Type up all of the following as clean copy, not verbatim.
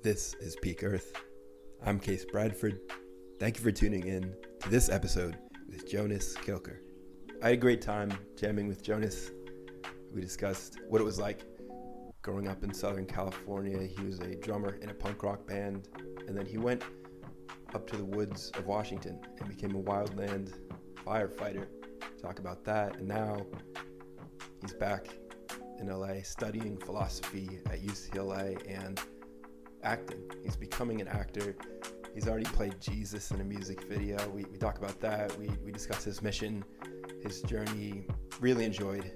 This is Peak Earth. I'm Case Bradford. Thank you for tuning in to this episode with Jonas Kilker. I had a great time jamming with Jonas. We discussed what it was like growing up in Southern California. He was a drummer in a punk rock band, and then he went up to the woods of Washington and became a wildland firefighter. Talk about that. And now he's back in LA studying philosophy at UCLA and acting. He's becoming an actor. He's already played Jesus in a music video. We talk about that. We discuss his mission, his journey. Really enjoyed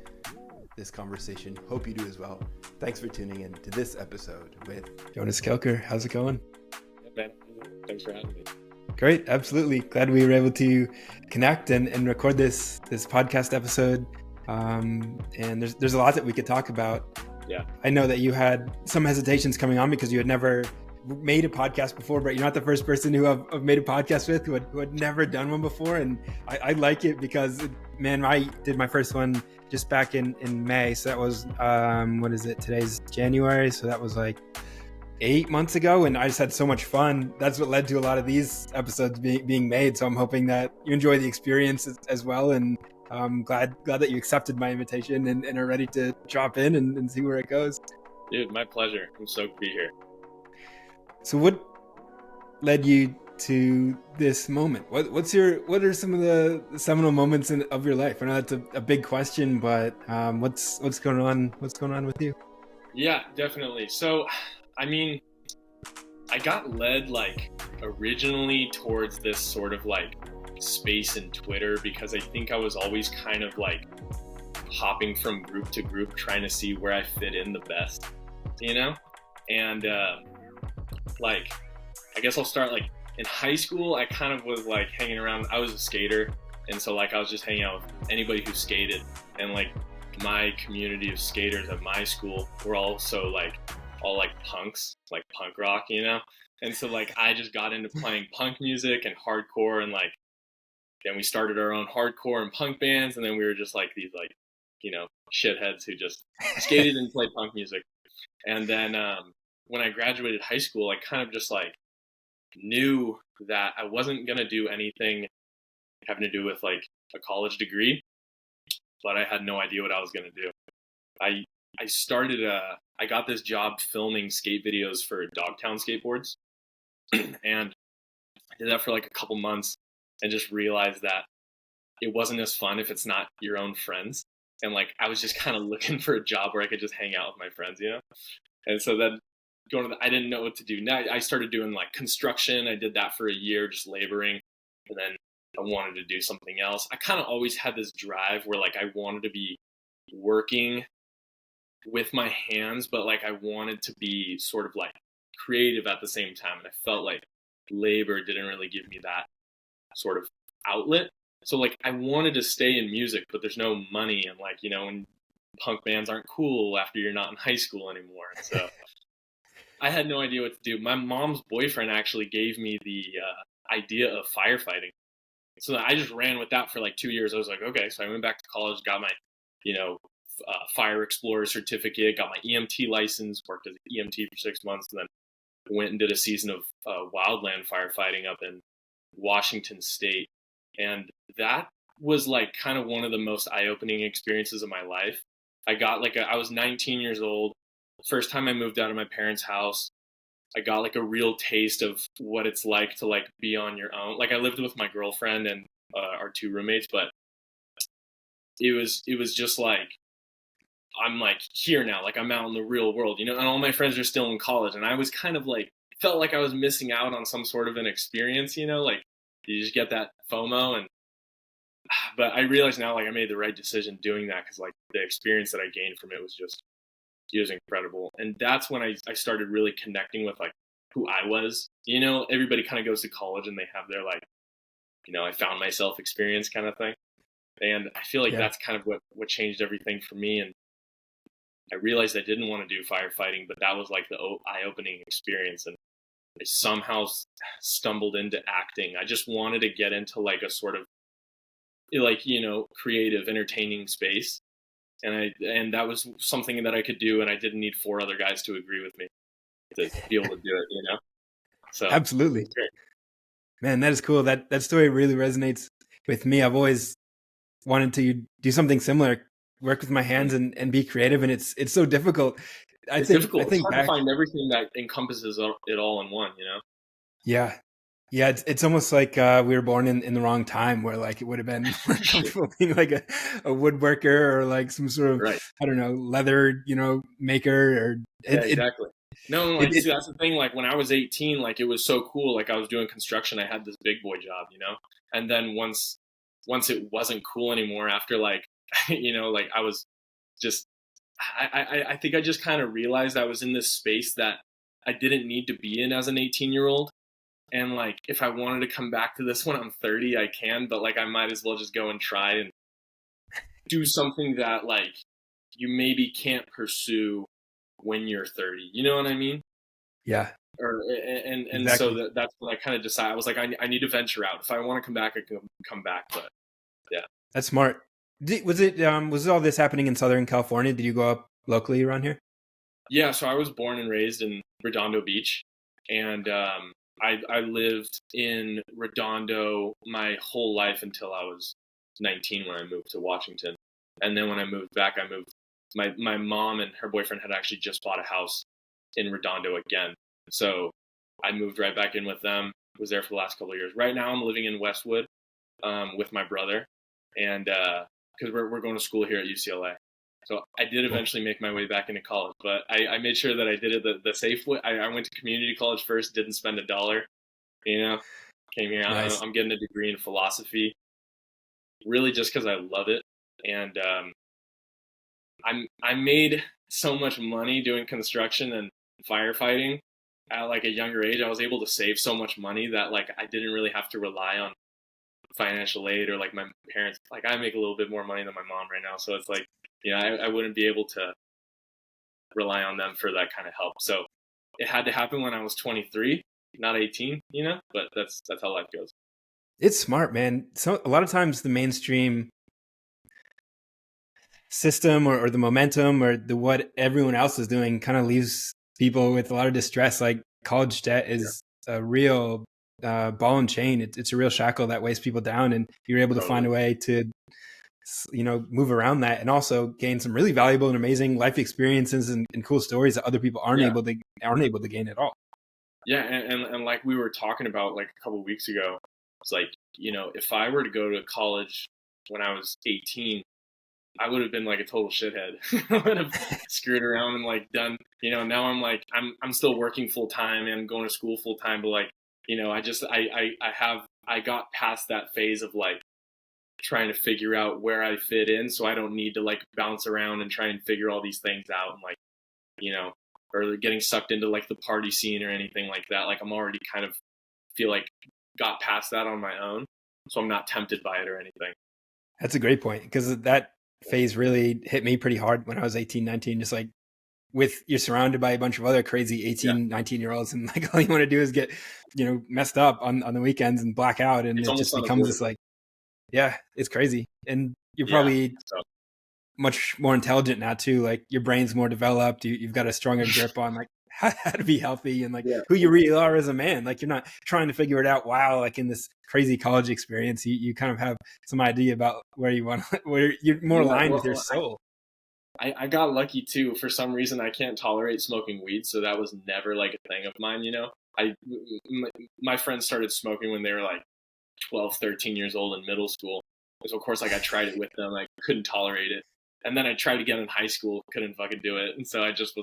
this conversation. Hope you do as well. Thanks for tuning in to this episode with Jonas Kilker. How's it going? Yeah, man. Thanks for having me. Great. Absolutely. Glad we were able to connect and record this podcast episode. And there's a lot that we could talk about. Yeah. I know that you had some hesitations coming on because you had never made a podcast before, but you're not the first person who I've made a podcast with who had never done one before. And I like it because, man, I did my first one just back in May. So that was, what is it? Today's January. So that was like 8 months ago. And I just had so much fun. That's what led to a lot of these episodes being made. So I'm hoping that you enjoy the experience as well. And I'm glad that you accepted my invitation and are ready to drop in and see where it goes. Dude, my pleasure. I'm stoked to be here. So what led you to this moment? What are some of the seminal moments of your life? I know that's a big question, but what's going on? What's going on with you? Yeah, definitely. So, I mean, I got led originally towards this sort of space in Twitter because I think I was always kind of hopping from group to group trying to see where I fit in the best, And I guess I'll start in high school. I kind of was hanging around. I was a skater, and so I was just hanging out with anybody who skated, and my community of skaters at my school were also all punks, punk rock, And so I just got into playing punk music and hardcore, and then we started our own hardcore and punk bands, and then we were just these shitheads who just skated and played punk music. And then when I graduated high school, I kind of just knew that I wasn't gonna do anything having to do with a college degree, but I had no idea what I was gonna do. I started I got this job filming skate videos for Dogtown skateboards, and I did that for a couple months. And just realized that it wasn't as fun if it's not your own friends. And I was just kind of looking for a job where I could just hang out with my friends, And so then I didn't know what to do. Now I started doing construction. I did that for a year, just laboring. And then I wanted to do something else. I kind of always had this drive where I wanted to be working with my hands, but I wanted to be sort of creative at the same time. And I felt labor didn't really give me that sort of outlet. So I wanted to stay in music, but there's no money, and when punk bands aren't cool after you're not in high school anymore. And so I had no idea what to do. My mom's boyfriend actually gave me the idea of firefighting. So I just ran with that for 2 years. I was okay. So I went back to college, got my, fire explorer certificate, got my EMT license, worked as an EMT for 6 months, and then went and did a season of wildland firefighting up in Washington State. And that was kind of one of the most eye-opening experiences of my life. I got I was 19 years old. First time I moved out of my parents' house, I got a real taste of what it's like to be on your own. I lived with my girlfriend and our two roommates, but it was just I'm here now, I'm out in the real world, and all my friends are still in college, and I was kind of felt I was missing out on some sort of an experience, you just get that FOMO. But I realize now I made the right decision doing that because the experience that I gained from it was incredible. And that's when I started really connecting with who I was. Everybody kind of goes to college and they have their I found myself experience kind of thing. And I feel that's kind of what changed everything for me. And I realized I didn't want to do firefighting, but that was the eye-opening experience. And I somehow stumbled into acting. I just wanted to get into a sort of creative, entertaining space. And that was something that I could do, and I didn't need 4 other guys to agree with me. to be able to do it, you know? So Absolutely. it's great. Man, that is cool. That story really resonates with me. I've always wanted to do something similar, work with my hands and be creative, and it's so difficult. I It's think difficult. It's hard to back, find everything that encompasses it all in one, you know? yeah. Yeah, it's almost like we were born in the wrong time, where like it would have been more comfortable being like a woodworker or like some sort of, Right. I don't know, leather, maker, or Yeah, exactly. No, it, like, it see, that's the thing. Like, when I was 18, like, it was so cool. Like, I was doing construction. I had this big boy job, you know? And then once it wasn't cool anymore after, like, like, I was just, I think I just kind of realized I was in this space that I didn't need to be in as an 18-year-old. And, like, if I wanted to come back to this when I'm 30, I can, but, like, I might as well just go and try and do something that, like, you maybe can't pursue when you're 30. You know what I mean? yeah, Or and so exactly. that's when I kind of decided. I was like, I need to venture out. If I want to come back, I can come back. But yeah, That's smart. Was all this happening in Southern California? Did you go up locally around here? yeah. So I was born and raised in Redondo Beach, and I lived in Redondo my whole life until I was 19 when I moved to Washington. And then when I moved back, I moved. My mom and her boyfriend had actually just bought a house in Redondo again, so I moved right back in with them. Was there for the last couple of years. Right now, I'm living in Westwood with my brother, and because we're going to school here at UCLA. So I did Cool. eventually make my way back into college, but I made sure that I did it the safe way. I went to community college first, didn't spend $1. You know, came here. Nice. I'm getting a degree in philosophy, really just because I love it, and I made so much money doing construction and firefighting at like a younger age. I was able to save so much money that like I didn't really have to rely on financial aid or like my parents. Like I make a little bit more money than my mom right now, so it's like I wouldn't be able to rely on them for that kind of help. So it had to happen when I was 23, not 18. But that's how life goes. It's smart, man. So a lot of times the mainstream system or the momentum or the what everyone else is doing kind of leaves people with a lot of distress. Like college debt Yeah, is a real ball and chain. It's a real shackle that weighs people down, and you're able to find totally. a way to move around that and also gain some really valuable and amazing life experiences and cool stories that other people Yeah, aren't able to gain at all. yeah, and like we were talking about like a couple of weeks ago, it's like if I were to go to college when I was 18, I would have been like a total shithead. I would have screwed around and like done, now I'm like, I'm still working full time and going to school full time, but like, I got past that phase of like trying to figure out where I fit in. So I don't need to like bounce around and try and figure all these things out and like, or getting sucked into like the party scene or anything like that. Like I'm already kind of feel like got past that on my own. So I'm not tempted by it or anything. That's a great point, because that phase really hit me pretty hard when I was 18, 19. Just like you're surrounded by a bunch of other crazy Yeah. 18, 19-year-olds, and like all you want to do is get, messed up on the weekends and black out. And It's it almost just becomes this unavoidable. like, yeah, it's crazy. And you're Yeah. probably So much more intelligent now too. Like your brain's more developed. You've got a stronger grip on like how to be healthy and like yeah. who you really are as a man. Like you're not trying to figure it out while like in this crazy college experience. You kind of have some idea about where you want, where you're more Yeah. aligned with your Well, soul. I got lucky too. For some reason, I can't tolerate smoking weed, so that was never like a thing of mine. I my friends started smoking when they were like 12, 13 years old in middle school. So of course, like I tried it with them. I couldn't tolerate it, and then I tried again in high school, couldn't fucking do it, and so I just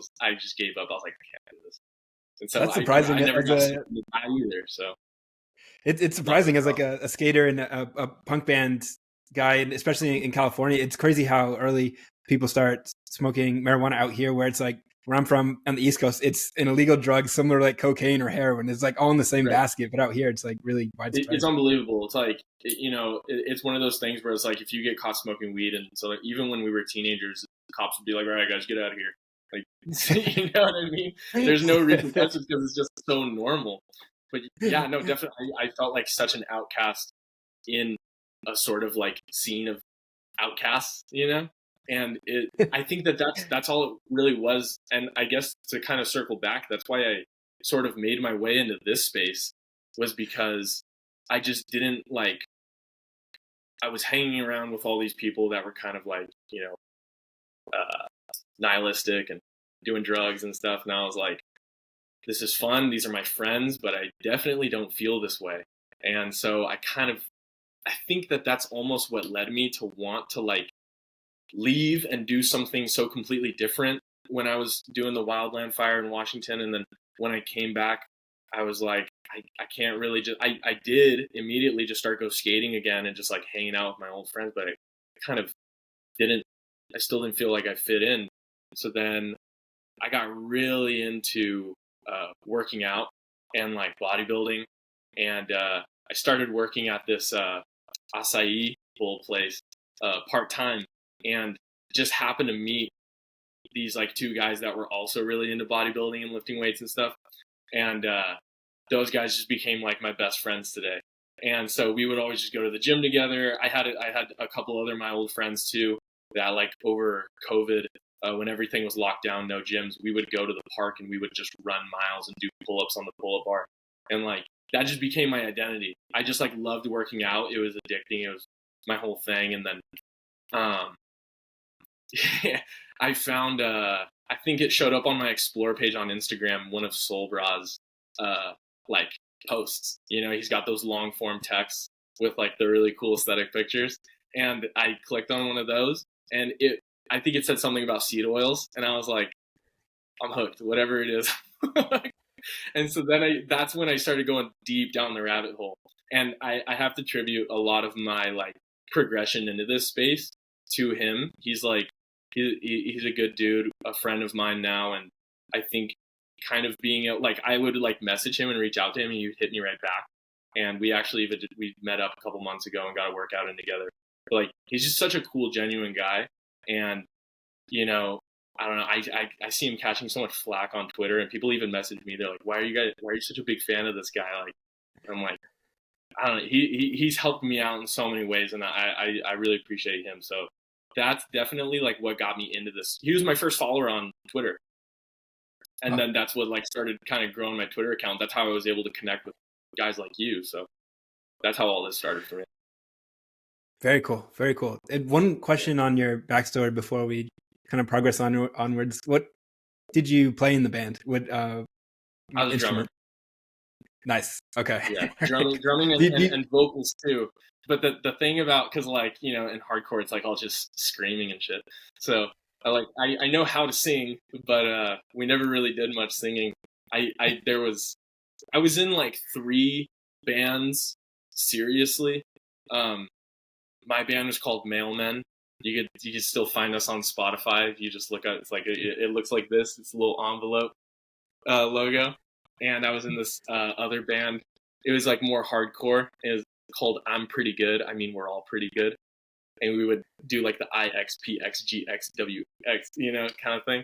gave up. I was like, I can't do this, and so That's surprising I never as got a, sick of it either. So it's not surprising really as like well. a skater and a punk band guy, and especially in California. It's crazy how early people start smoking marijuana out here, where it's like where I'm from on the East Coast, it's an illegal drug similar to like cocaine or heroin. It's like all in the same Right. basket, but out here it's like really widespread. It's unbelievable. It's like it's one of those things where it's like if you get caught smoking weed, and so like, even when we were teenagers, cops would be like, "All right, guys, get out of here." Like, you know what I mean? There's no repercussions because it's just so normal. But yeah, no, definitely, I felt like such an outcast in a sort of like scene of outcasts. And I think that's all it really was. And I guess to kind of circle back, that's why I sort of made my way into this space, was because I just didn't like, I was hanging around with all these people that were kind of like, nihilistic and doing drugs and stuff. And I was like, this is fun. These are my friends, but I definitely don't feel this way. And so I think that that's almost what led me to want to like leave and do something so completely different when I was doing the wildland fire in Washington. And then when I came back, I was like, I can't really just, I did immediately just start go skating again and just like hanging out with my old friends, but I kind of I still didn't feel like I fit in. So then I got really into working out and like bodybuilding. And I started working at this acai bowl place part-time, and just happened to meet these like two guys that were also really into bodybuilding and lifting weights and stuff. And those guys just became like my best friends today. And so we would always just go to the gym together. I had a couple other my old friends too that like over COVID, when everything was locked down, no gyms, we would go to the park and we would just run miles and do pull-ups on the pull-up bar. And like that just became my identity. I just like loved working out. It was addicting. It was my whole thing. And then I found I think it showed up on my explore page on Instagram, one of Solbra's like posts. He's got those long form texts with like the really cool aesthetic pictures, and I clicked on one of those, and I think it said something about seed oils, and I was like, I'm hooked, whatever it is. And so then that's when I started going deep down the rabbit hole. And I have to attribute a lot of my like progression into this space to him. He's like, he's a good dude, a friend of mine now. And I think kind of being like, I would like message him and reach out to him, and he would hit me right back. And we met up a couple months ago and got a workout in together. But like, he's just such a cool, genuine guy. And, I don't know, I see him catching so much flack on Twitter, and people even message me. They're like, why are you such a big fan of this guy? Like, I'm like, I don't know. He's helped me out in so many ways, and I really appreciate him. So that's definitely like what got me into this. He was my first follower on Twitter. And then that's what like started kind of growing my Twitter account. That's how I was able to connect with guys like you. So that's how all this started for me. Very cool. Very cool. And one question on your backstory before we kind of progress onwards. What did you play in the band? What I was a drummer. Nice. Okay. Yeah, drumming and vocals too. But the thing about, because like, in hardcore, it's like all just screaming and shit. So I know how to sing, but we never really did much singing. I was in like 3 bands seriously. My band was called Mailmen. You could still find us on Spotify if you just look at it's like it looks like this. It's a little envelope logo. And I was in this other band. It was like more hardcore. It was called I'm Pretty Good. I mean, we're all pretty good. And we would do like the IXPXGXWX, kind of thing.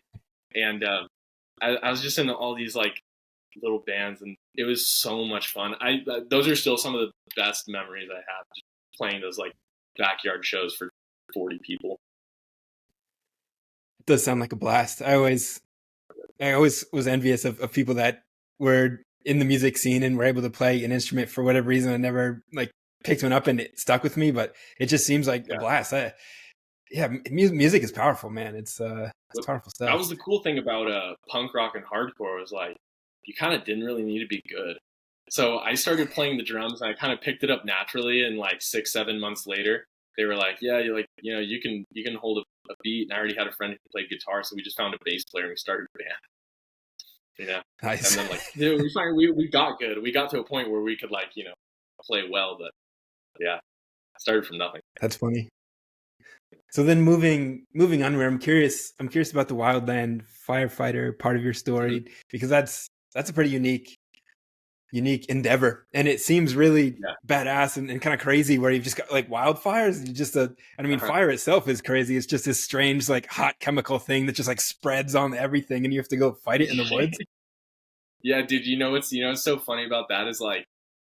And I was just in all these like little bands, and it was so much fun. Those are still some of the best memories I have, just playing those like backyard shows for 40 people. It does sound like a blast. I always was envious of people that were in the music scene and were able to play an instrument for whatever reason. I never like picked one up and it stuck with me, but it just seems like a blast. Music is powerful, man. It's powerful stuff. That was the cool thing about punk rock and hardcore, was like you kind of didn't really need to be good. So I started playing the drums, and I kind of picked it up naturally. And like 6-7 months later, they were like, "Yeah, you can hold a beat." And I already had a friend who played guitar, so we just found a bass player and we started a band. Nice. And then like we got good. We got to a point where we could like play well, but yeah, started from nothing. That's funny. So then moving onward, I'm curious about the wildland firefighter part of your story, because that's a pretty unique endeavor, and it seems really badass and kind of crazy, where you've just got like wildfires. Fire itself is crazy. It's just this strange like hot chemical thing that just like spreads on everything, and you have to go fight it in the woods. Yeah, dude, what's so funny about that is like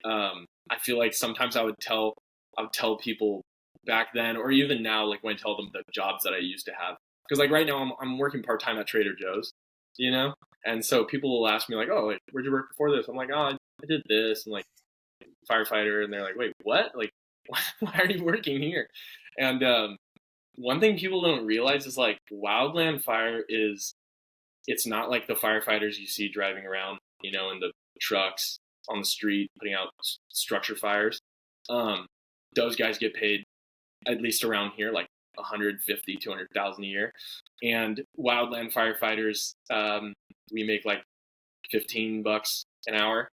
I feel like sometimes I would tell people back then, or even now, like when I tell them the jobs that I used to have. Because like right now I'm working part-time at Trader Joe's, you know? And so people will ask me like, oh, like, where'd you work before this? I'm like, oh, I did this, and like firefighter. And they're like, wait, what? Like, why are you working here? And one thing people don't realize is like wildland fire it's not like the firefighters you see driving around, you know, in the trucks on the street putting out structure fires. Those guys get paid, at least around here, like 150, 200,000 a year. And wildland firefighters, we make like $15 an hour,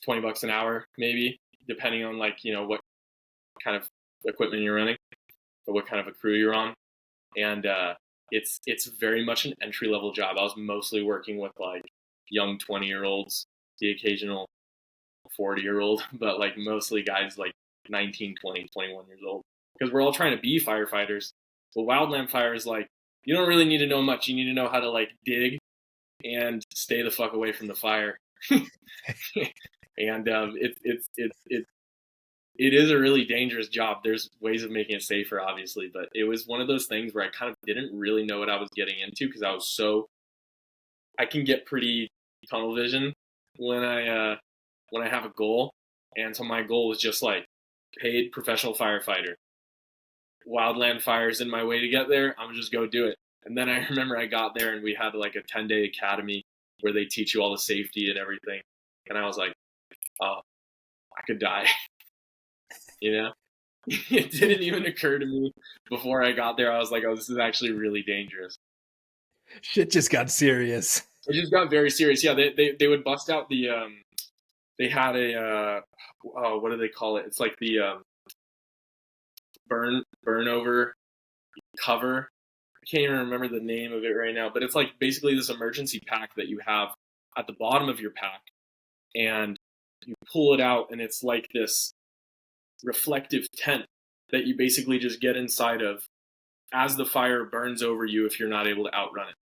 $20 an hour, maybe, depending on like, you know, what kind of equipment you're running or what kind of a crew you're on. And it's very much an entry level job. I was mostly working with like young 20-year-olds, the occasional 40-year-old, but like mostly guys like 19, 20, 21 years old, because we're all trying to be firefighters. But wildland fire is like, you don't really need to know much. You need to know how to like dig and stay the fuck away from the fire. And it is a really dangerous job. There's ways of making it safer, obviously, but it was one of those things where I kind of didn't really know what I was getting into, because I can get pretty tunnel vision when I have a goal. And so my goal was just like paid professional firefighter. Wildland fire's in my way to get there. I'm just go do it. And then I remember I got there and we had like a 10-day academy where they teach you all the safety and everything. And I was like, oh, I could die. You know, it didn't even occur to me before I got there. I was like, oh, this is actually really dangerous. Shit just got serious. It just got very serious. Yeah, they would bust out the they had a what do they call it? It's like the burn over cover. I can't even remember the name of it right now, but it's like basically this emergency pack that you have at the bottom of your pack, and you pull it out, and it's like this reflective tent that you basically just get inside of as the fire burns over you if you're not able to outrun it.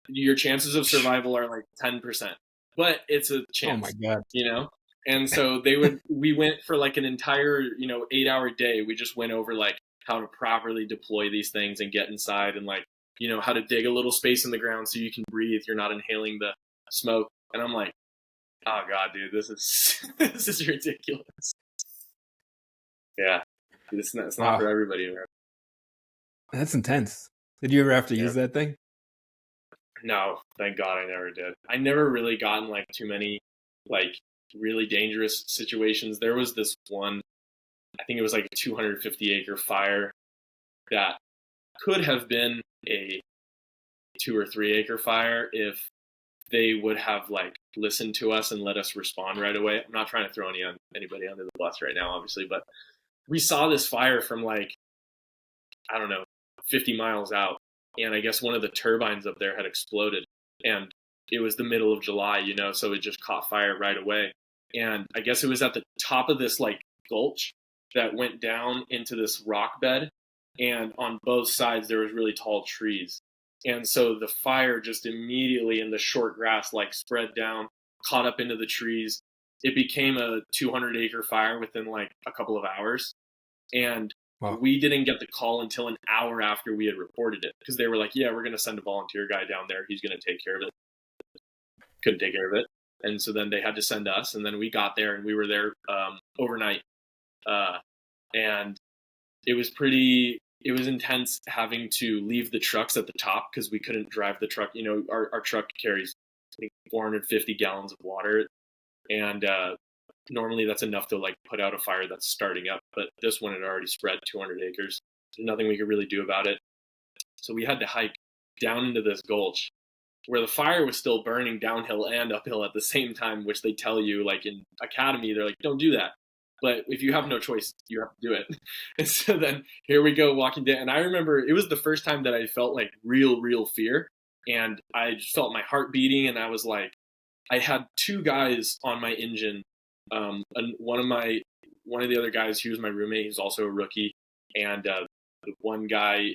Your chances of survival are like 10%, but it's a chance. Oh my God. You know? And so we went for like an entire, 8-hour day. We just went over like how to properly deploy these things and get inside, and like, how to dig a little space in the ground so you can breathe. You're not inhaling the smoke. And I'm like, oh God, dude, this is ridiculous. Yeah. It's not for everybody. Right? That's intense. Did you ever have to use that thing? No, thank God I never did. I never really gotten like too many like really dangerous situations. There was this one, I think it was like a 250-acre fire that could have been a 2 or 3 acre fire if they would have like listened to us and let us respond right away. I'm not trying to throw anybody under the bus right now, obviously, but we saw this fire from like, I don't know, 50 miles out. And I guess one of the turbines up there had exploded, and it was the middle of July, so it just caught fire right away. And I guess it was at the top of this like gulch that went down into this rock bed. And on both sides, there was really tall trees. And so the fire just immediately in the short grass, like spread down, caught up into the trees. It became a 200-acre fire within like a couple of hours. And wow. We didn't get the call until an hour after we had reported it, because they were like, yeah, we're going to send a volunteer guy down there. He's going to take care of it. Couldn't take care of it. And so then they had to send us. And then we got there, and we were there overnight. And it was intense having to leave the trucks at the top because we couldn't drive the truck. Our truck carries, I think, 450 gallons of water. And normally that's enough to like put out a fire that's starting up, but this one had already spread 200 acres. There's nothing we could really do about it. So we had to hike down into this gulch where the fire was still burning downhill and uphill at the same time, which they tell you like in academy, they're like, don't do that. But if you have no choice, you have to do it. And so then here we go walking down. And I remember it was the first time that I felt like real fear. And I just felt my heart beating. And I was like, I had 2 guys on my engine. And one of the other guys, he was my roommate. He's also a rookie. And the one guy,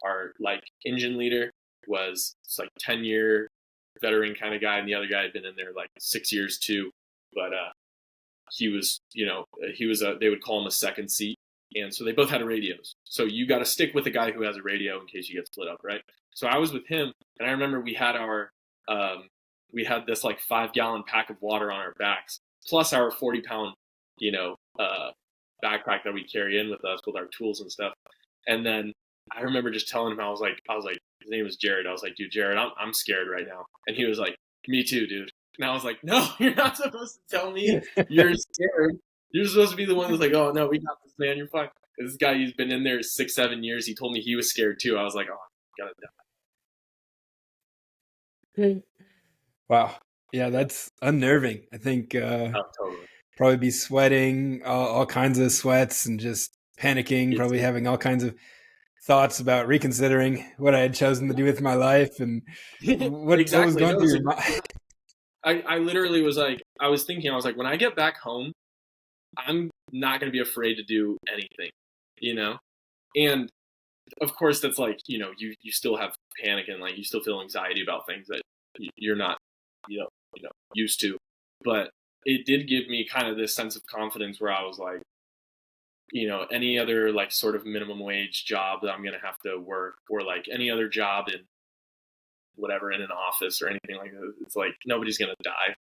our like engine leader, was like 10-year veteran kind of guy, and the other guy had been in there like 6 years too. But he was, they would call him a second seat. And so they both had radios. So you got to stick with the guy who has a radio in case you get split up, right? So I was with him, and I remember we had this like 5-gallon pack of water on our backs, plus our 40-pound, backpack that we carry in with us with our tools and stuff. And then I remember just telling him, I was like, his name was Jared. I was like, dude, Jared, I'm scared right now. And he was like, me too, dude. And I was like, no, you're not supposed to tell me you're scared. You're supposed to be the one that's like, oh no, we got this, man. You're fine. This guy, he's been in there 6-7 years. He told me he was scared too. I was like, oh, I gotta die. Wow. Yeah, that's unnerving. I think Totally. probably be sweating, all kinds of sweats, and just panicking, probably having all kinds of thoughts about reconsidering what I had chosen to do with my life and what was going through your mind. I literally was like, I was when I get back home, I'm not going to be afraid to do anything, And of course, that's like, you still have panic and like you still feel anxiety about things that you're not, used to. But it did give me kind of this sense of confidence where I was like, any other like sort of minimum wage job that I'm going to have to work, or like any other job in whatever, in an office or anything like that, it's like nobody's going to die.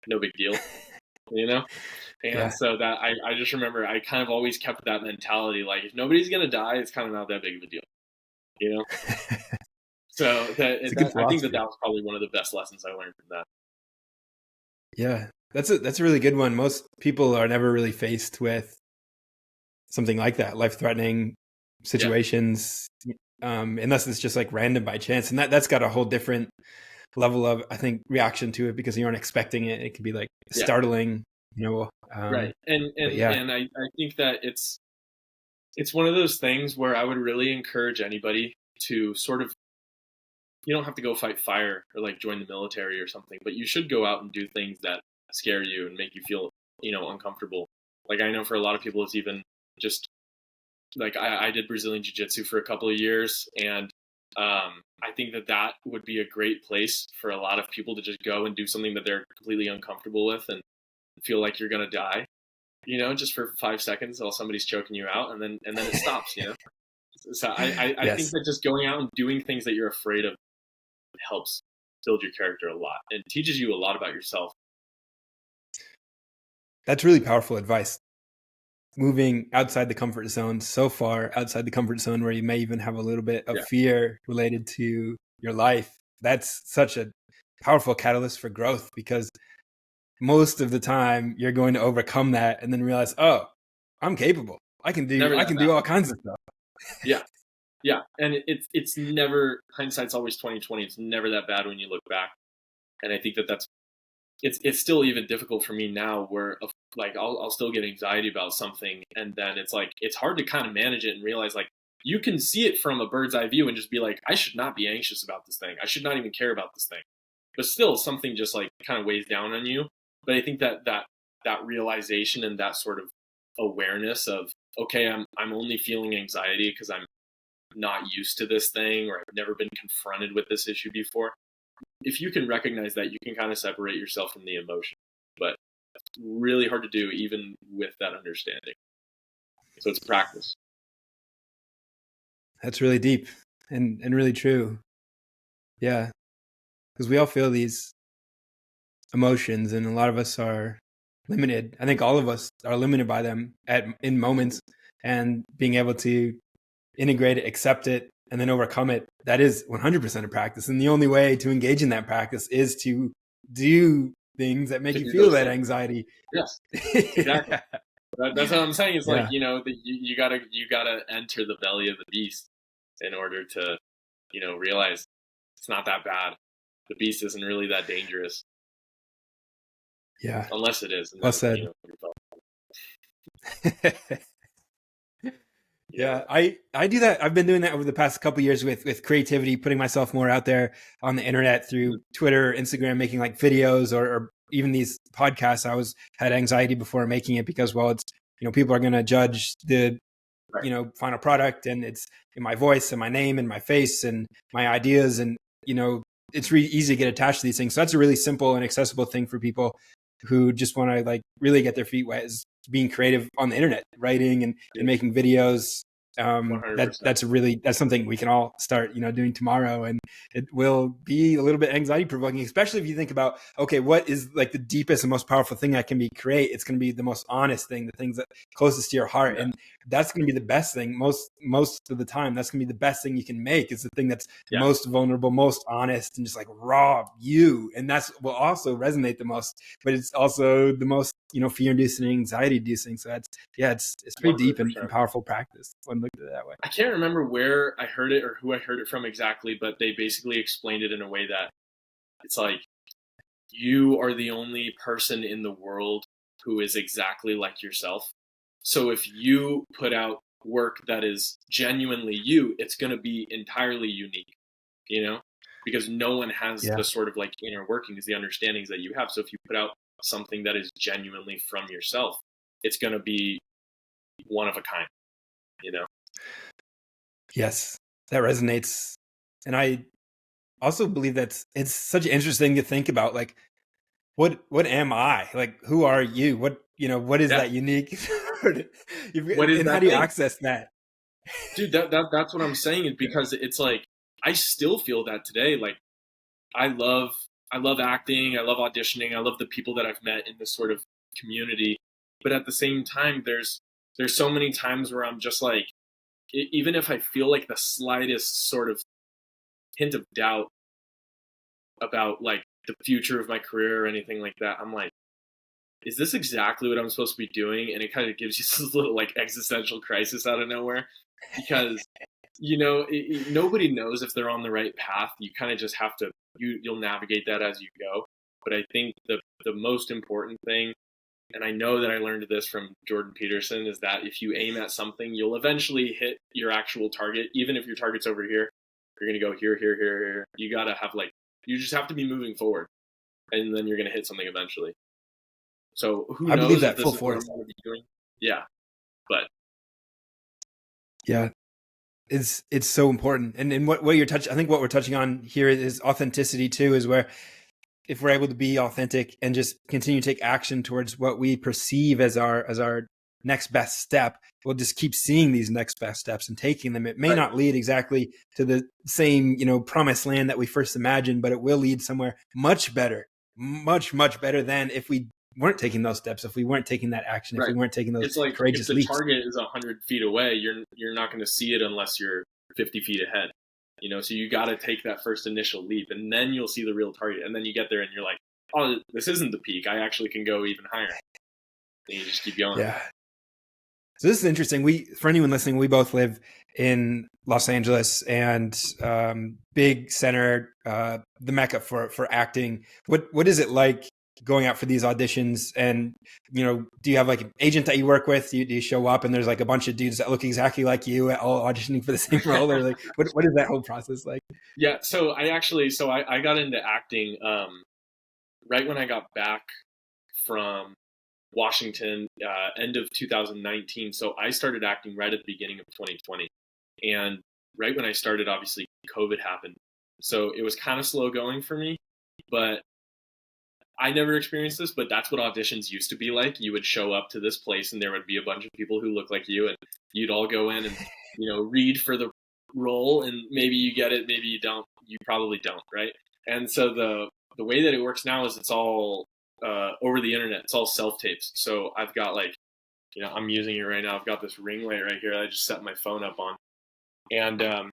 No big deal, And so that I just remember I kind of always kept that mentality, like if nobody's going to die, it's kind of not that big of a deal, So I think that was probably one of the best lessons I learned from that. Yeah, that's a really good one. Most people are never really faced with something like that, life-threatening situations, unless it's just like random by chance. And that's got a whole different level of, I think, reaction to it because you aren't expecting it. It could be like startling, right. And I think that it's one of those things where I would really encourage anybody to sort of, you don't have to go fight fire or like join the military or something, but you should go out and do things that scare you and make you feel, uncomfortable. Like I know for a lot of people, it's even just like I did Brazilian Jiu-Jitsu for a couple of years, and I think that would be a great place for a lot of people to just go and do something that they're completely uncomfortable with and feel like you're gonna die, just for 5 seconds while somebody's choking you out, and then it stops, So I think that just going out and doing things that you're afraid of helps build your character a lot and teaches you a lot about yourself. That's really powerful advice. Moving outside the comfort zone, so far outside the comfort zone where you may even have a little bit of fear related to your life. That's such a powerful catalyst for growth, because most of the time you're going to overcome that and then realize, oh, I'm capable. I can do all kinds of stuff. Yeah. Yeah. And it's never, hindsight's always 20/20. It's never that bad when you look back. And I think it's still even difficult for me now where like I'll still get anxiety about something, and then it's like it's hard to kind of manage it and realize like you can see it from a bird's eye view and just be like, I should not be anxious about this thing. I should not even care about this thing. But still something just like kind of weighs down on you. But I think that realization and that sort of awareness of, okay, I'm only feeling anxiety because I'm not used to this thing, or I've never been confronted with this issue before. If you can recognize that, you can kind of separate yourself from the emotion. But it's really hard to do even with that understanding. So it's practice. That's really deep and really true. Yeah. Because we all feel these emotions, and a lot of us are limited. I think all of us are limited by them in moments, and being able to integrate it, accept it, and then overcome it, that is 100% a practice. And the only way to engage in that practice is to do things that make you feel that anxiety. Yes, exactly. That's what I'm saying. It's like, you gotta enter the belly of the beast in order to, realize it's not that bad. The beast isn't really that dangerous. Yeah. Unless it is. Well said. Yeah, I do that. I've been doing that over the past couple of years with creativity, putting myself more out there on the internet through Twitter, Instagram, making like videos or even these podcasts. I had anxiety before making it because, well, it's, people are going to judge the, final product, and it's in my voice and my name and my face and my ideas. And, it's really easy to get attached to these things. So that's a really simple and accessible thing for people who just want to like really get their feet wet, is being creative on the internet, writing and making videos. 100%. That's something we can all start, doing tomorrow, and it will be a little bit anxiety provoking, especially if you think about, okay, what is like the deepest and most powerful thing I can create? It's going to be the most honest thing, the things that closest to your heart. Yeah. And that's going to be the best thing most of the time. That's going to be the best thing you can make. It's the thing that's most vulnerable, most honest, and just like raw you. And that's will also resonate the most, but it's also the most, fear inducing, anxiety inducing. So it's pretty 100%. Deep and powerful practice when looked at it that way. I can't remember where I heard it or who I heard it from exactly, but they basically explained it in a way that it's like, you are the only person in the world who is exactly like yourself. So if you put out work that is genuinely you, it's going to be entirely unique, because no one has the sort of like inner workings, the understandings that you have. So if you put out something that is genuinely from yourself, it's going to be one of a kind, Yes, that resonates. And I also believe that it's such interesting to think about, like, what am I? Like, who are you? What is that unique? What is and that how do you thing? access that? Dude, that's what I'm saying, is because it's like, I still feel that today. Like, I love acting, I love auditioning, I love the people that I've met in this sort of community. But at the same time, there's so many times where I'm just like, even if I feel like the slightest sort of hint of doubt about like the future of my career or anything like that, I'm like, is this exactly what I'm supposed to be doing? And it kind of gives you this little like existential crisis out of nowhere, because nobody knows if they're on the right path. You kind of just have to, you'll navigate that as you go. But I think the most important thing, and I know that I learned this from Jordan Peterson, is that if you aim at something, you'll eventually hit your actual target. Even if your target's over here, you're going to go here, here, here, here. You got to have you just have to be moving forward, and then you're going to hit something eventually. So who knows? I believe that full force. What I'm going to be doing. Yeah. But. Yeah. It's so important. And what you're touching, I think what we're touching on here is authenticity too, is where if we're able to be authentic and just continue to take action towards what we perceive as our next best step, we'll just keep seeing these next best steps and taking them. It may not lead exactly to the same, promised land that we first imagined, but it will lead somewhere much better, much, much better than if we weren't taking those steps, if we weren't taking that action, if we weren't taking those courageous leaps. If the target is 100 feet away, you're not going to see it unless you're 50 feet ahead. So you got to take that first initial leap, and then you'll see the real target. And then you get there and you're like, oh, this isn't the peak. I actually can go even higher. And you just keep going. Yeah. So this is interesting. For anyone listening, we both live in Los Angeles, and big center, the mecca for acting. What is it like going out for these auditions? And do you have like an agent that you work with? Do you show up and there's like a bunch of dudes that look exactly like you all auditioning for the same role? Or like what is that whole process like? Yeah, so I got into acting right when I got back from Washington, end of 2019. So I started acting right at the beginning of 2020, and right when I started, obviously COVID happened, so it was kind of slow going for me. But I never experienced this, but that's what auditions used to be like. You would show up to this place and there would be a bunch of people who look like you, and you'd all go in and, read for the role, and maybe you get it, maybe you don't. You probably don't, right? And so the way that it works now is it's all over the internet. It's all self-tapes. So I've got I'm using it right now. I've got this ring light right here that I just set my phone up on. And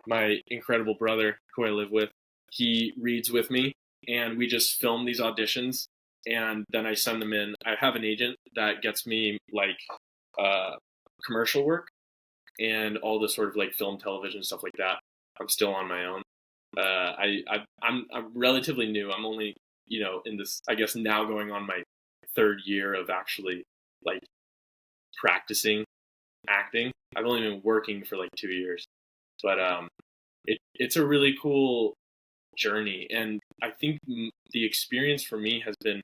my incredible brother, who I live with, he reads with me. And we just film these auditions, and then I send them in. I have an agent that gets me commercial work and all the sort of like film, television, stuff like that. I'm still on my own. I'm relatively new. I'm only in this, I guess, now going on my third year of actually like practicing acting. I've only been working for like 2 years, but it's a really cool journey, and I think the experience for me has been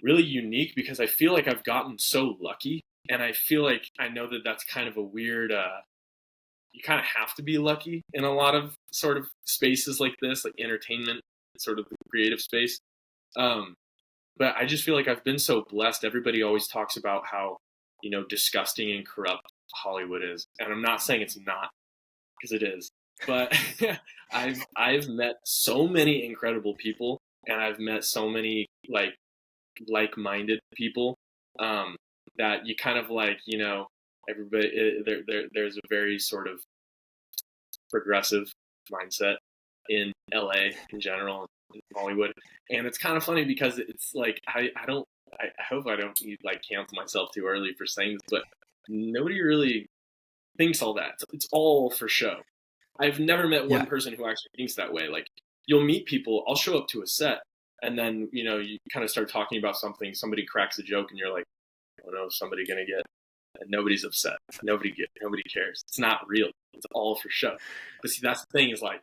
really unique because I feel like I've gotten so lucky, and I feel like I know that that's kind of a weird you kind of have to be lucky in a lot of sort of spaces like this, like entertainment, sort of the creative space, but I just feel like I've been so blessed. Everybody always talks about how, disgusting and corrupt Hollywood is. And I'm not saying it's not, because it is. But I've met so many incredible people, and I've met so many like-minded people, that you kind of everybody there's a very sort of progressive mindset in LA in general, in Hollywood. And it's kind of funny because it's like I hope I don't cancel myself too early for saying this, but nobody really thinks all that. It's all for show. I've never met one person who actually thinks that way. Like, you'll meet people, I'll show up to a set, and then, you kind of start talking about something, somebody cracks a joke, and you're like, oh no, is somebody gonna get, and nobody's upset. Nobody cares. It's not real. It's all for show. But see, that's the thing, is like,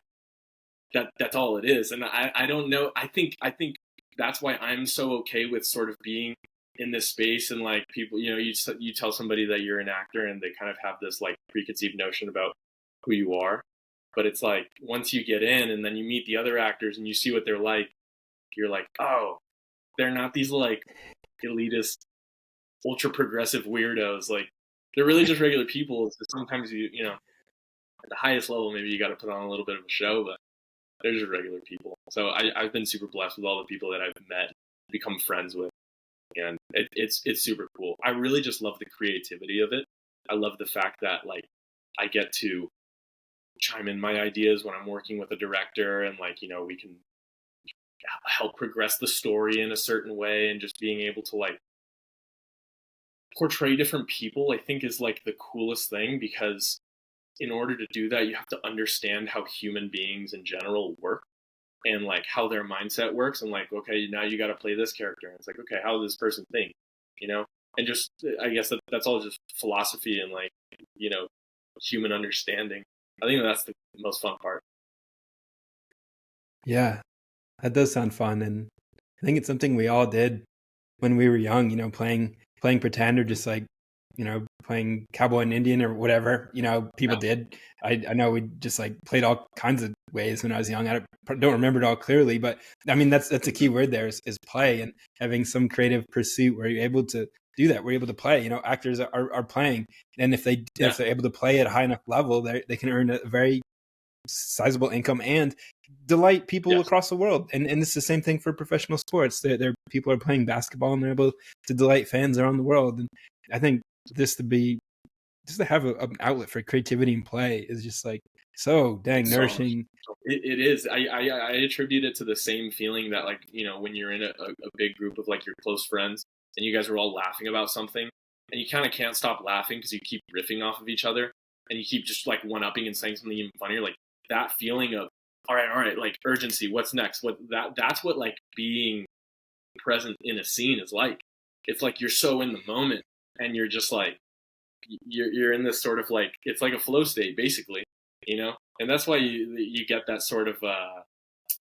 that's all it is. And I don't know. I think that's why I'm so okay with sort of being in this space, and like people, you tell somebody that you're an actor, and they kind of have this like preconceived notion about who you are. But it's like, once you get in and then you meet the other actors and you see what they're like, you're like, oh, they're not these like elitist, ultra progressive weirdos. Like, they're really just regular people. So sometimes at the highest level, maybe you got to put on a little bit of a show, but they're just regular people. So I've been super blessed with all the people that I've met, become friends with, and it's super cool. I really just love the creativity of it. I love the fact that like I get to chime in my ideas when I'm working with a director, and like, we can help progress the story in a certain way, and just being able to like portray different people, I think, is like the coolest thing, because in order to do that, you have to understand how human beings in general work, and like how their mindset works, and like, okay, now you got to play this character, and it's like, okay, how does this person think, and just, I guess that's all just philosophy and like, human understanding. I think that's the most fun part. Yeah, that does sound fun. And I think it's something we all did when we were young, playing pretend, or just like, playing cowboy and Indian or whatever, people did. I know we just like played all kinds of ways when I was young. I don't remember it all clearly, but I mean, that's a key word there, is play, and having some creative pursuit where you're able to do that. We're able to play, actors are playing. And if they're able to play at a high enough level, they can earn a very sizable income and delight people across the world. And it's the same thing for professional sports. They're people are playing basketball, and they're able to delight fans around the world. And I think just to have an outlet for creativity and play is just like so dang nourishing. It is. I attribute it to the same feeling that, like, when you're in a big group of like your close friends, and you guys are all laughing about something, and you kind of can't stop laughing because you keep riffing off of each other, and you keep just like one-upping and saying something even funnier. Like, that feeling of, all right, like urgency, what's next? That's what like being present in a scene is like. It's like you're so in the moment, and you're just like, you're in this sort of like, it's like a flow state basically, and that's why you get that sort of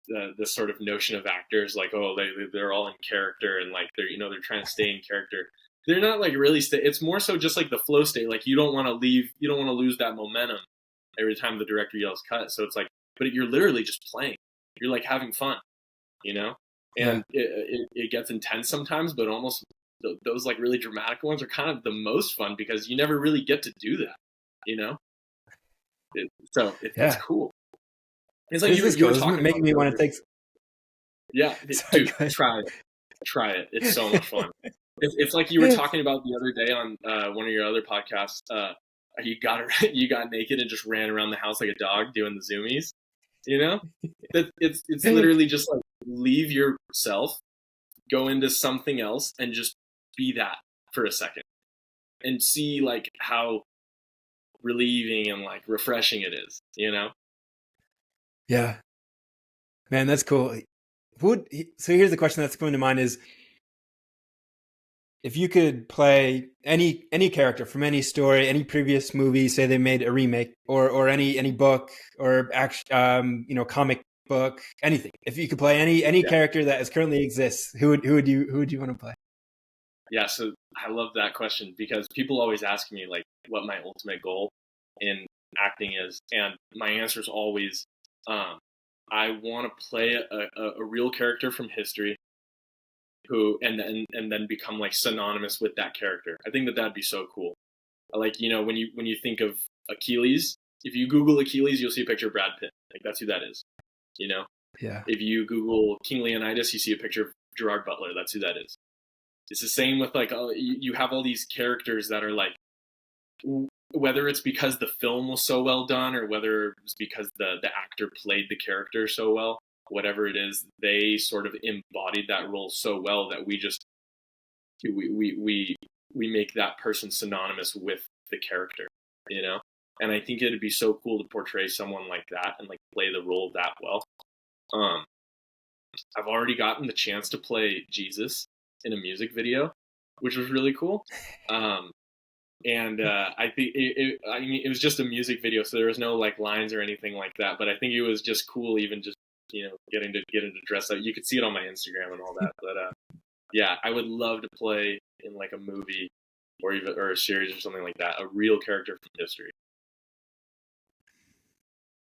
the sort of notion of actors, like, oh, they're all in character, and like they're trying to stay in character. They're not like really it's more so just like the flow state. Like, you don't want to lose that momentum every time the director yells cut. So it's like, but you're literally just playing. You're like having fun, and it gets intense sometimes, but almost those like really dramatic ones are kind of the most fun, because you never really get to do that, it's cool. It's like you were talking making me want to take. Yeah, dude, try it. It's so much fun. It's like you were talking about the other day on one of your other podcasts. You got naked and just ran around the house like a dog doing the zoomies. It's literally just like, leave yourself, go into something else, and just be that for a second, and see like how relieving and like refreshing it is. Yeah, man, that's cool. So here's the question that's coming to mind is, if you could play any character from any story, any previous movie, say they made a remake, or any book or comic book, anything. If you could play any character that currently exists, who would you want to play? Yeah, so I love that question, because people always ask me like what my ultimate goal in acting is, and my answer is always, I want to play a real character from history, who and then become like synonymous with that character. I think that that'd be so cool. Like, you know, when you think of Achilles, if you Google Achilles, you'll see a picture of Brad Pitt. Like, that's who that is. You know, Yeah. if you Google King Leonidas, you see a picture of Gerard Butler. That's who that is. It's the same with like you have all these characters that are like, whether it's because the film was so well done or whether it's because the actor played the character so well, whatever it is, they sort of embodied that role so well that we make that person synonymous with the character, you know? And I think it'd be so cool to portray someone like that and like play the role that well. I've already gotten the chance to play Jesus in a music video, which was really cool. And I think it was just a music video, so there was no like lines or anything like that. But I think it was just cool, even just, you know, getting to dress up. You could see it on my Instagram and all that. But yeah, I would love to play in like a movie or a series or something like that, a real character from history.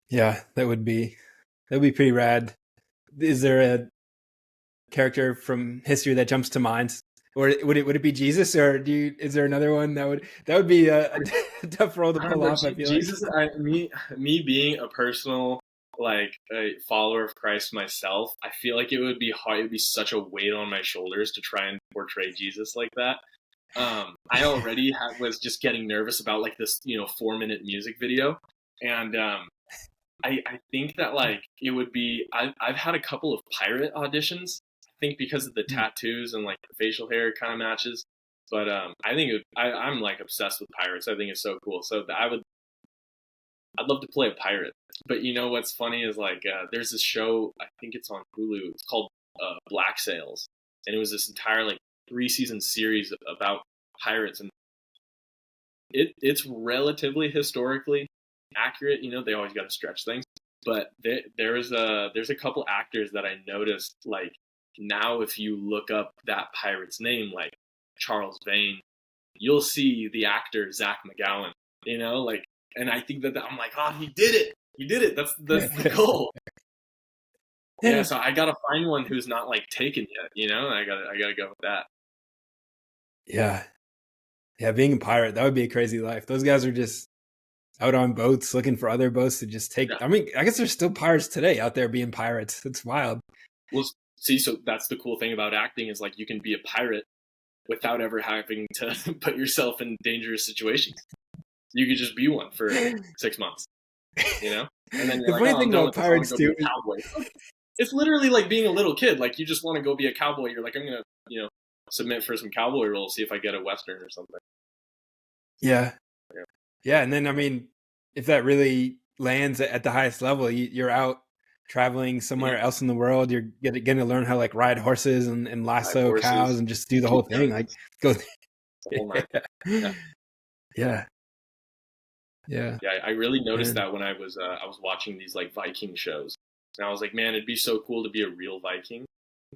Yeah, that'd be pretty rad. Is there a character from history that jumps to mind, or would it be Jesus, or is there another one that would be a tough role to pull off? I feel Jesus, like me being a personal like a follower of Christ myself, I feel like it would be hard. It would be such a weight on my shoulders to try and portray Jesus like that. I already was just getting nervous about like this, you know, 4-minute music video, and I think that like it would be. I've had a couple of pirate auditions. I think because of the tattoos and like the facial hair kind of matches. But I think I'm like obsessed with pirates. I think it's so cool. So I'd love to play a pirate. But you know what's funny is like there's this show, I think it's on Hulu. It's called Black Sails, and it was this entire like 3-season series about pirates, and it's relatively historically accurate. You know, they always got to stretch things, but there's a couple actors that I noticed. Like now, if you look up that pirate's name, like Charles Vane, you'll see the actor Zach McGowan. You know, like, and I think that I'm like, oh, he did it. That's the goal. Yeah, so I gotta find one who's not like taken yet. You know, I gotta go with that. Yeah, being a pirate, that would be a crazy life. Those guys are just out on boats looking for other boats to just take. Yeah. I mean, I guess there's still pirates today out there being pirates. It's wild. Well, see, so that's the cool thing about acting is like you can be a pirate without ever having to put yourself in dangerous situations. You could just be one for 6 months, you know? And then you're the funny thing about pirates too, it's literally like being a little kid. Like you just want to go be a cowboy. You're like, I'm going to, you know, submit for some cowboy roles, see if I get a Western or something. Yeah. And then, I mean, if that really lands at the highest level, you're out traveling somewhere else in the world. You're getting to learn how to like ride horses and lasso cows and just do the whole thing. Like go. Yeah. I really noticed that when I was watching these like Viking shows, and I was like, man, it'd be so cool to be a real Viking.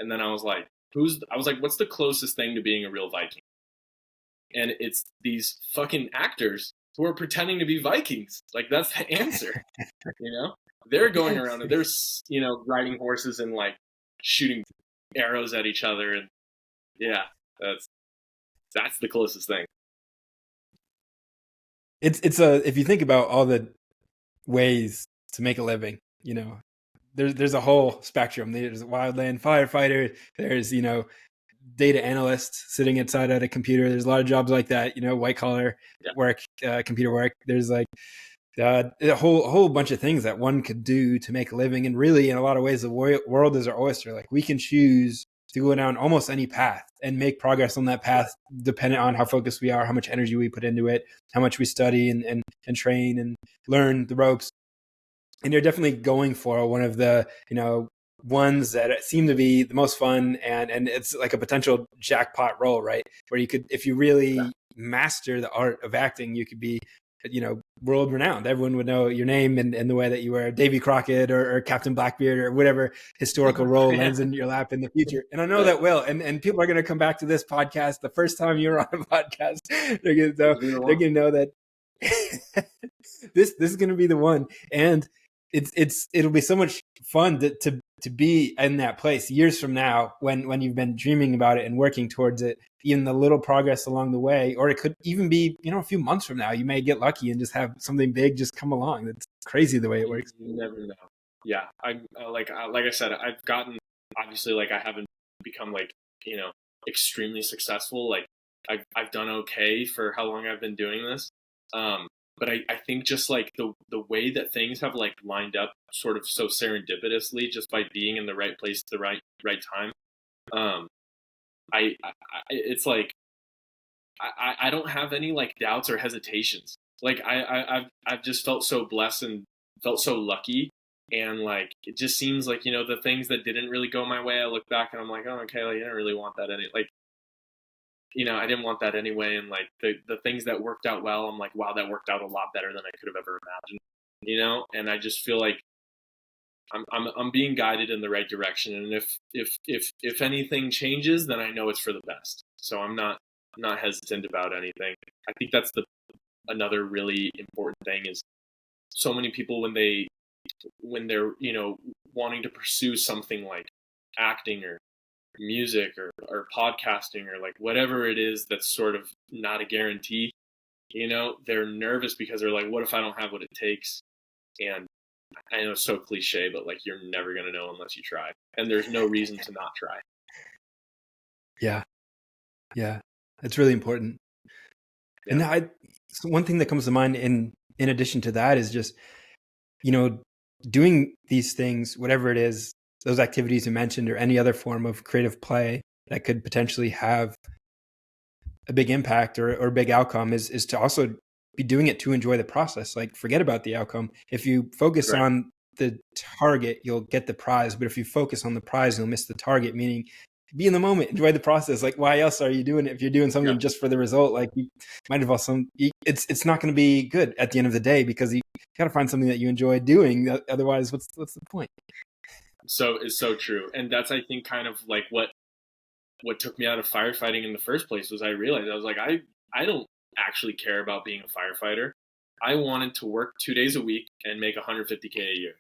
And then I was like, what's the closest thing to being a real Viking? And it's these fucking actors who are pretending to be Vikings. Like that's the answer. You know, they're going around and they're, you know, riding horses and like shooting arrows at each other, and yeah, that's the closest thing. It's if you think about all the ways to make a living, you know, there's a whole spectrum. There's a wildland firefighter. There's, you know, data analyst sitting inside at a computer. There's a lot of jobs like that, you know, white collar work, computer work. There's like a whole bunch of things that one could do to make a living. And really, in a lot of ways, the world is our oyster. Like we can choose to go down almost any path and make progress on that path, dependent on how focused we are, how much energy we put into it, how much we study and train and learn the ropes. And you're definitely going for one of the, you know, ones that seem to be the most fun, and it's like a potential jackpot role, right? Where you could, if you really master the art of acting, you could be, you know, world renowned. Everyone would know your name and the way that you were Davy Crockett or Captain Blackbeard or whatever historical role lands in your lap in the future. And I know that will. And people are going to come back to this podcast the first time you're on a podcast. They're going to know that this is going to be the one. And it'll be so much fun to to be in that place years from now when you've been dreaming about it and working towards it, even the little progress along the way, or it could even be, a few months from now, you may get lucky and just have something big just come along. That's crazy the way it works. You never know. Yeah. Like I said, I've gotten, obviously, like I haven't become like, extremely successful. Like I've done okay for how long I've been doing this. But I think just like the way that things have like lined up sort of so serendipitously just by being in the right place at the right time. It's like, I don't have any like doubts or hesitations. Like I've just felt so blessed and felt so lucky. And like, it just seems like, the things that didn't really go my way, I look back and I'm like, oh, okay, like, I didn't really want that I didn't want that anyway. And like the things that worked out well, I'm like, wow, that worked out a lot better than I could have ever imagined, and I just feel like I'm being guided in the right direction. And if anything changes, then I know it's for the best. So I'm not hesitant about anything. I think that's another really important thing is so many people when they're, wanting to pursue something like acting or music or podcasting or like whatever it is that's sort of not a guarantee, they're nervous because they're like, what if I don't have what it takes? And I know it's so cliche, but like, you're never going to know unless you try. And there's no reason to not try. Yeah. Yeah. That's really important. Yeah. And so one thing that comes to mind in addition to that is just, doing these things, whatever it is, those activities you mentioned, or any other form of creative play that could potentially have a big impact or a big outcome is to also be doing it to enjoy the process. Like, forget about the outcome. If you focus on the target, you'll get the prize. But if you focus on the prize, you'll miss the target, meaning be in the moment, enjoy the process. Like, why else are you doing it? If you're doing something just for the result, like, you might as well, it's not going to be good at the end of the day, because you got to find something that you enjoy doing. Otherwise, what's the point? So it's so true. And that's, I think, kind of like what took me out of firefighting in the first place was I realized I was like, I don't actually care about being a firefighter. I wanted to work 2 days a week and make $150K a year,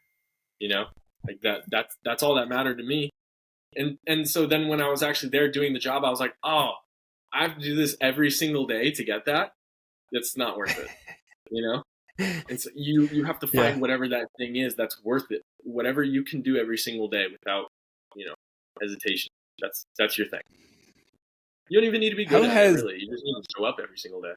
like that's all that mattered to me. And so then when I was actually there doing the job, I was like, oh, I have to do this every single day to get that. That's not worth it, And so you have to find whatever that thing is that's worth it. Whatever you can do every single day without, hesitation. That's your thing. You don't even need to be good at it, really. You just need to show up every single day.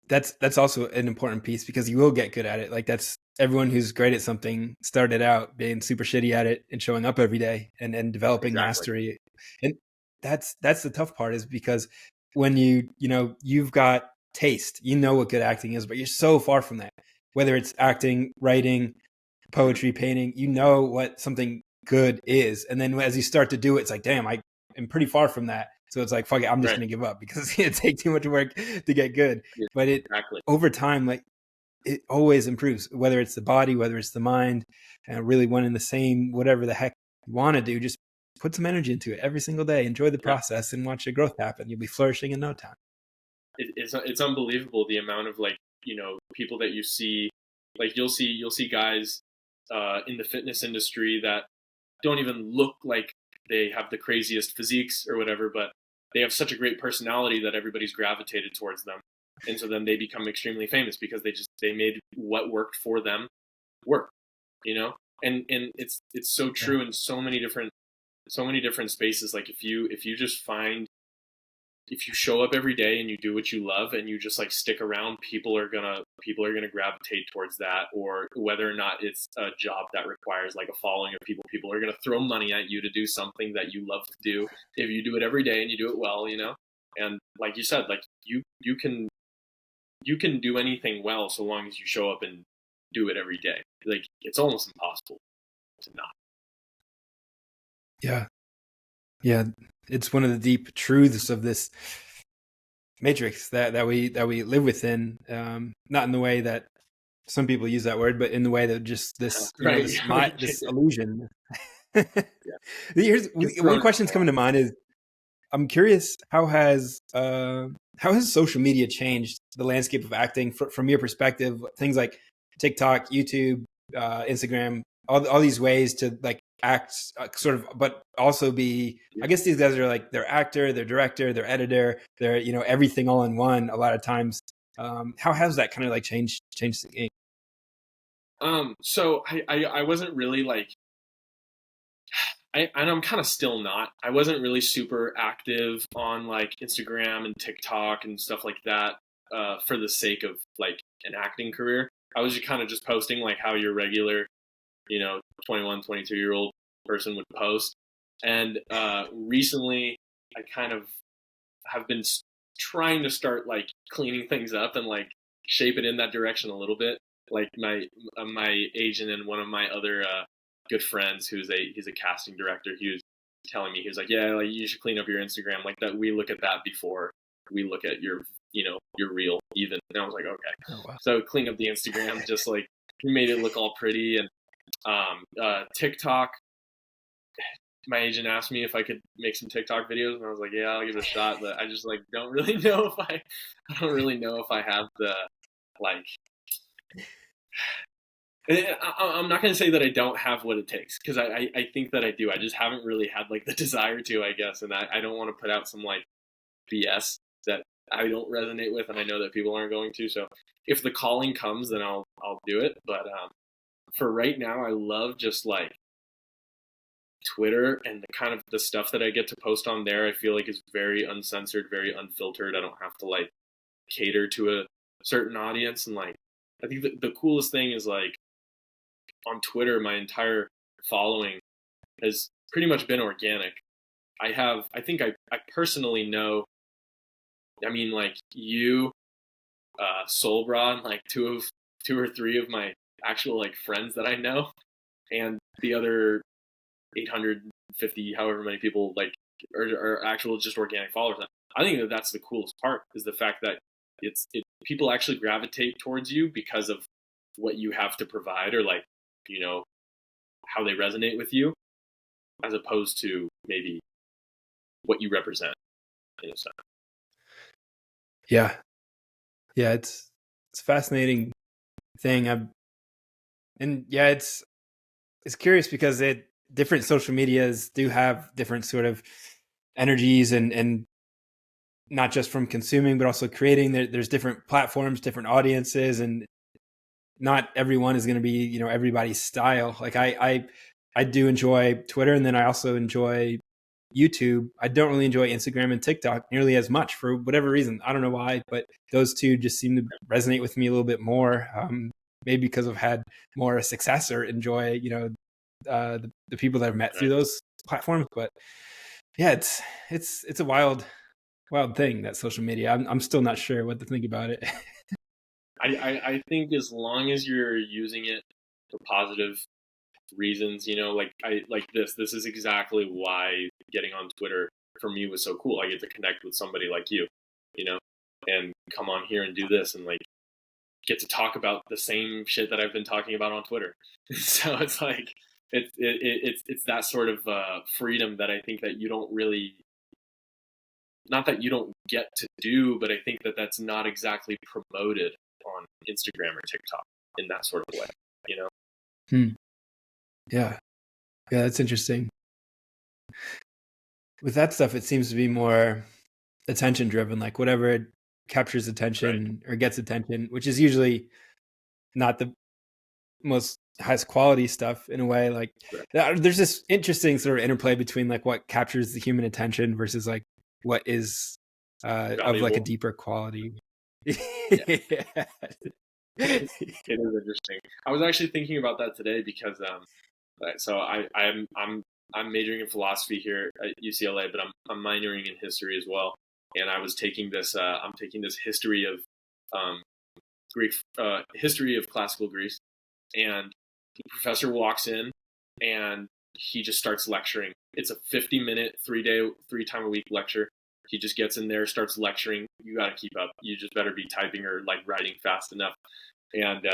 That's also an important piece, because you will get good at it. Like, that's everyone who's great at something started out being super shitty at it and showing up every day and developing mastery. And that's the tough part, is because when you've got taste, what good acting is, but you're so far from that. Whether it's acting, writing, poetry, painting, what something good is. And then as you start to do it, it's like, damn, I am pretty far from that. So it's like, fuck it, I'm just going to give up, because it takes too much work to get good. Yeah, but over time, like, it always improves, whether it's the body, whether it's the mind, and really one and the same, whatever the heck you want to do, just put some energy into it every single day, enjoy the process, and watch the growth happen. You'll be flourishing in no time. It's unbelievable the amount of people that you see. Like, you'll see guys in the fitness industry that don't even look like they have the craziest physiques or whatever, but they have such a great personality that everybody's gravitated towards them. And so then they become extremely famous because they made what worked for them work, and it's so true in so many different spaces. Like, if you just if you show up every day and you do what you love and you just like stick around, people are gonna gravitate towards that. Or whether or not it's a job that requires like a following of people are gonna throw money at you to do something that you love to do. If you do it every day and you do it well, and like you said, like you can do anything well so long as you show up and do it every day. Like, it's almost impossible to not. Yeah. Yeah. It's one of the deep truths of this matrix that we live within. Not in the way that some people use that word, but in the way that just this, this illusion. Here's one question's coming to mind is, I'm curious, how has social media changed the landscape of acting from your perspective? Things like TikTok, YouTube, Instagram, all these ways to like act sort of, but also be, I guess these guys are like, they're actor, they're director, they're editor, they're, you know, everything all in one a lot of times. How has that kind of like changed the game? So I wasn't really like, and I'm kind of still not. I wasn't really super active on like Instagram and TikTok and stuff like that for the sake of like an acting career. I was just kind of just posting like how your regular, you know, 21, 22-year-old person would post. And recently, I kind of have been trying to start like cleaning things up and like shape it in that direction a little bit. Like my agent and one of my other good friends, he's a casting director, he was telling me, he was like, yeah, like you should clean up your Instagram, like that. We look at that before we look at your, you know, your reel even. And I was like, okay. Oh, wow. So clean up the Instagram, just like he made it look all pretty. And TikTok, my agent asked me if I could make some TikTok videos, and I was like, yeah, I'll give it a shot. But I just like don't really know if I don't really know if I have the like. I'm not going to say that I don't have what it takes, because I think that I do. I just haven't really had like the desire to, I guess, and I don't want to put out some like BS that I don't resonate with, and I know that people aren't going to. So if the calling comes, then I'll do it. But for right now, I love just like Twitter and the kind of the stuff that I get to post on there. I feel like is very uncensored, very unfiltered. I don't have to like cater to a certain audience, and like I think the coolest thing is like on Twitter, my entire following has pretty much been organic. I think I personally know, I mean, like you, Soulbra, and like two or three of my actual like friends that I know, and the other 850, however many people like are actual just organic followers. I think that that's the coolest part, is the fact that people actually gravitate towards you because of what you have to provide, or like, you know, how they resonate with you, as opposed to maybe what you represent in a sense. Yeah. It's a fascinating thing. It's curious because different social medias do have different sort of energies, and not just from consuming, but also creating. There's different platforms, different audiences, and not everyone is going to be, you know, everybody's style. Like I do enjoy Twitter, and then I also enjoy YouTube. I don't really enjoy Instagram and TikTok nearly as much for whatever reason. I don't know why, but those two just seem to resonate with me a little bit more. Maybe because I've had more success or enjoy, you know, the people that I've met through those platforms. But yeah, it's a wild thing, that social media. I'm still not sure what to think about it. I think as long as you're using it for positive reasons, you know, like this is exactly why getting on Twitter for me was so cool. I get to connect with somebody like you know, and come on here and do this, and like get to talk about the same shit that I've been talking about on Twitter. So it's like it's that sort of freedom that I think that you don't really, not that you don't get to do, but I think that that's not exactly promoted on Instagram or TikTok in that sort of way, you know? Yeah, that's interesting. With that stuff, it seems to be more attention driven, like whatever captures attention or gets attention, which is usually not the most highest quality stuff in a way. Like there's this interesting sort of interplay between like what captures the human attention versus like what is of like a deeper quality. Yeah. It is interesting. I was actually thinking about that today because so I'm majoring in philosophy here at UCLA, but I'm minoring in history as well. And I was taking this I'm taking this history of Greek history of classical Greece, and the professor walks in and he just starts lecturing. It's a 50-minute, 3 time a week lecture. He just gets in there, starts lecturing. You got to keep up. You just better be typing or like writing fast enough. And